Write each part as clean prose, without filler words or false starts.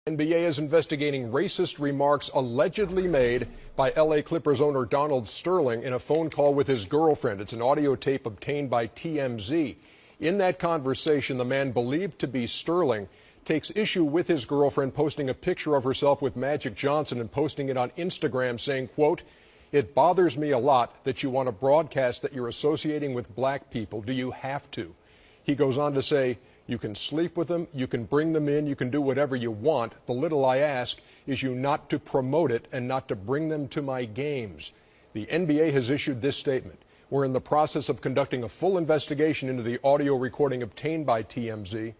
NBA is investigating racist remarks allegedly made by LA Clippers owner Donald Sterling in a phone call with his girlfriend. It's an audio tape obtained by TMZ. In that conversation, the man believed to be Sterling takes issue with his girlfriend posting a picture of herself with Magic Johnson and posting it on Instagram saying, quote, "It bothers me a lot that you want to broadcast that you're associating with black people. Do you have to?" He goes on to say, "You can sleep with them, you can bring them in, you can do whatever you want. The little I ask is you not to promote it and not to bring them to my games." The NBA has issued this statement. We're in the process of conducting a full investigation into the audio recording obtained by TMZ.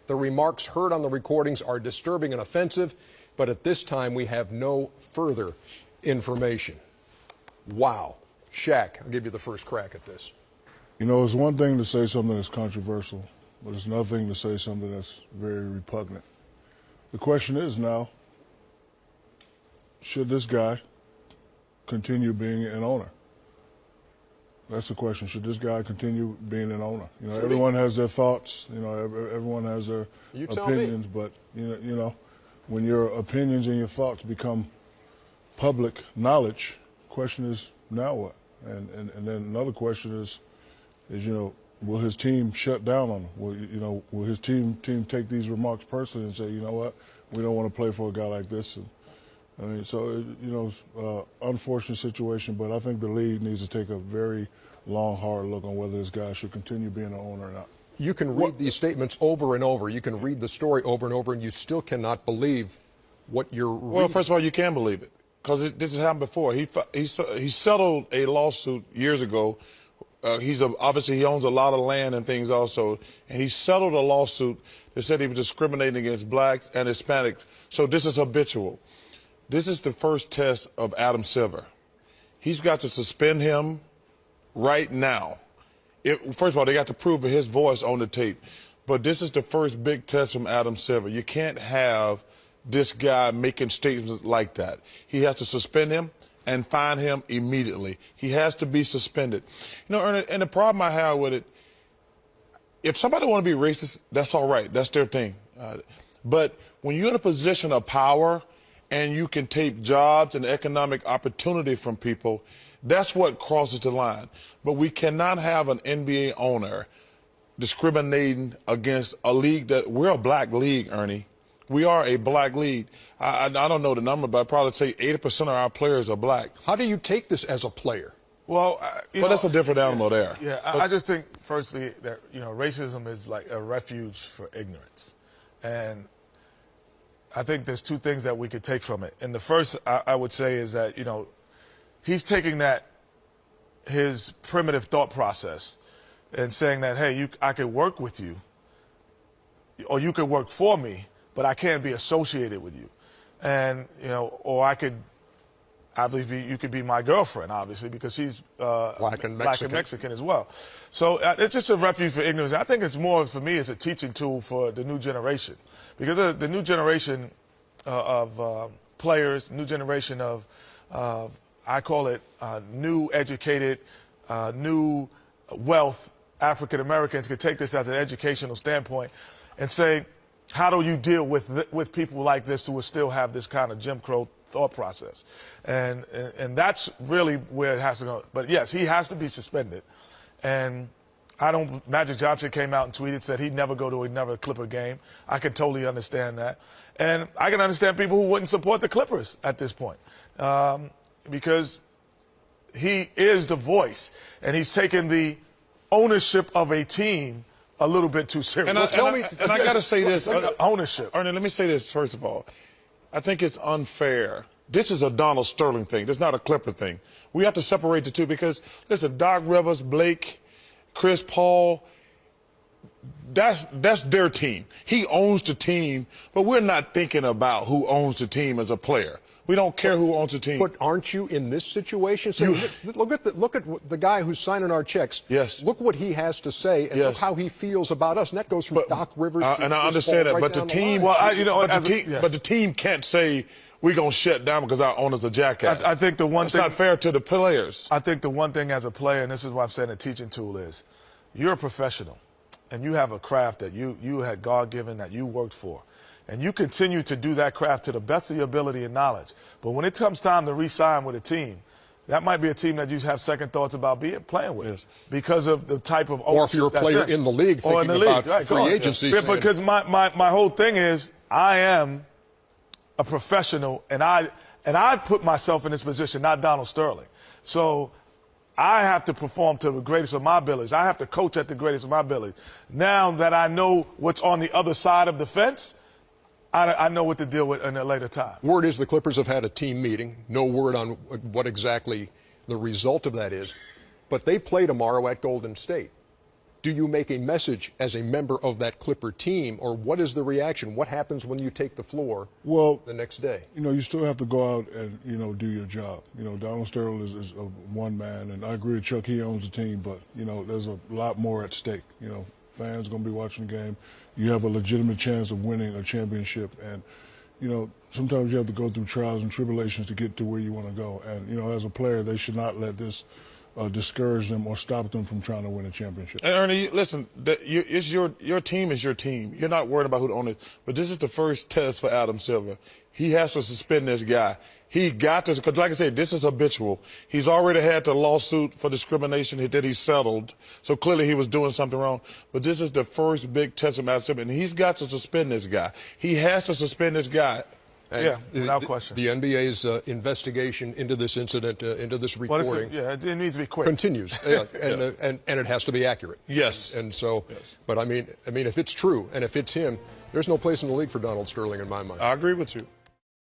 The remarks heard on the recordings are disturbing and offensive, but at this time we have no further information. Wow. Shaq, I'll give you the first crack at this. You know, it's one thing to say something that's controversial, but it's another thing to say something that's very repugnant. The question is now, should this guy continue being an owner? That's the question. Should this guy continue being an owner? You know, everyone has their thoughts. You know, everyone has their opinions. But you know, when your opinions and your thoughts become public knowledge, the question is now what? And then another question is you know, will his team shut down on him? Will his team take these remarks personally and say, you know what, we don't want to play for a guy like this? And, I mean, so unfortunate situation, but I think the league needs to take a very long, hard look on whether this guy should continue being an owner or not. You can read these statements over and over. You can read the story over and over, and you still cannot believe what you're reading. Well, first of all, you can believe it because this has happened before. He settled a lawsuit years ago. Obviously he owns a lot of land and things also, and he settled a lawsuit that said he was discriminating against blacks and Hispanics. So this is habitual. This is the first test of Adam Silver. He's got to suspend him right now. First of all, they got to prove his voice on the tape. But this is the first big test from Adam Silver. You can't have this guy making statements like that. He has to suspend him and fine him immediately. He has to be suspended. You know, Ernie, and the problem I have with it, if somebody want to be racist, that's all right. That's their thing. But when you're in a position of power and you can take jobs and economic opportunity from people, that's what crosses the line. But we cannot have an NBA owner discriminating against a league that we're a black league, Ernie. We are a black league. I don't know the number, but I'd probably say 80% of our players are black. How do you take this as a player? Well, that's a different animal there. Yeah, I just think, firstly, that, racism is like a refuge for ignorance. And I think there's two things that we could take from it. And the first, I would say, is that, he's taking his primitive thought process and saying that, hey, I could work with you, or you could work for me, but I can't be associated with you. And, or I could, obviously, you could be my girlfriend, obviously, because she's black and Mexican as well. So it's just a refuge for ignorance. I think it's more, for me, it's a teaching tool for the new generation. Because the new generation of players, new generation of I call it new educated, new wealth African Americans could take this as an educational standpoint and say, how do you deal with people like this who will still have this kind of Jim Crow thought process? And that's really where it has to go. But yes, he has to be suspended. And Magic Johnson came out and tweeted, said he'd never go to another Clipper game. I can totally understand that. And I can understand people who wouldn't support the Clippers at this point. Because he is the voice, and he's taken the ownership of a team a little bit too serious. And I got to say this. Ownership. Ernie, let me say this first of all. I think it's unfair. This is a Donald Sterling thing. This is not a Clipper thing. We have to separate the two because, listen, Doc Rivers, Blake, Chris Paul, that's their team. He owns the team, but we're not thinking about who owns the team as a player. We don't care who owns the team. But aren't you in this situation? So look at the guy who's signing our checks. Yes. Look what he has to say, and look how he feels about us. And that goes from Doc Rivers. And I understand that, but the team. But the team can't say we're gonna shut down because our owner's a jackass. I think the one thing. It's not fair to the players. I think the one thing as a player, and this is why I'm saying a teaching tool is, you're a professional, and you have a craft that you had God-given that you worked for. and you continue to do that craft to the best of your ability and knowledge. But when it comes time to re-sign with a team, that might be a team that you have second thoughts about playing with because of the type of ownership. Or if you're a player in the league thinking about free agency. Because my whole thing is I am a professional, and I put myself in this position, not Donald Sterling. So I have to perform to the greatest of my abilities. I have to coach at the greatest of my abilities. Now that I know what's on the other side of the fence, I know what to deal with in a later time. Word is the Clippers have had a team meeting. No word on what exactly the result of that is. But they play tomorrow at Golden State. Do you make a message as a member of that Clipper team, or what is the reaction? What happens when you take the floor the next day? You know, you still have to go out and, you know, do your job. You know, Donald Sterling is a one man, and I agree with Chuck, he owns the team, but, you know, there's a lot more at stake. You know, fans going to be watching the game. You have a legitimate chance of winning a championship, and, you know, sometimes you have to go through trials and tribulations to get to where you want to go. And, you know, as a player, they should not let this discourage them or stop them from trying to win a championship. And Ernie, listen, your team is your team. You're not worried about who owns it. But this is the first test for Adam Silver. He has to suspend this guy. He got to, because like I said, this is habitual. He's already had the lawsuit for discrimination that he settled. So clearly he was doing something wrong. But this is the first big test of Adam Silver. And he's got to suspend this guy. He has to suspend this guy. Yeah, without question. The NBA's investigation into this incident, into this reporting, it needs to be quick. Continues, and it has to be accurate. Yes. And so, but I mean, if it's true and if it's him, there's no place in the league for Donald Sterling in my mind. I agree with you.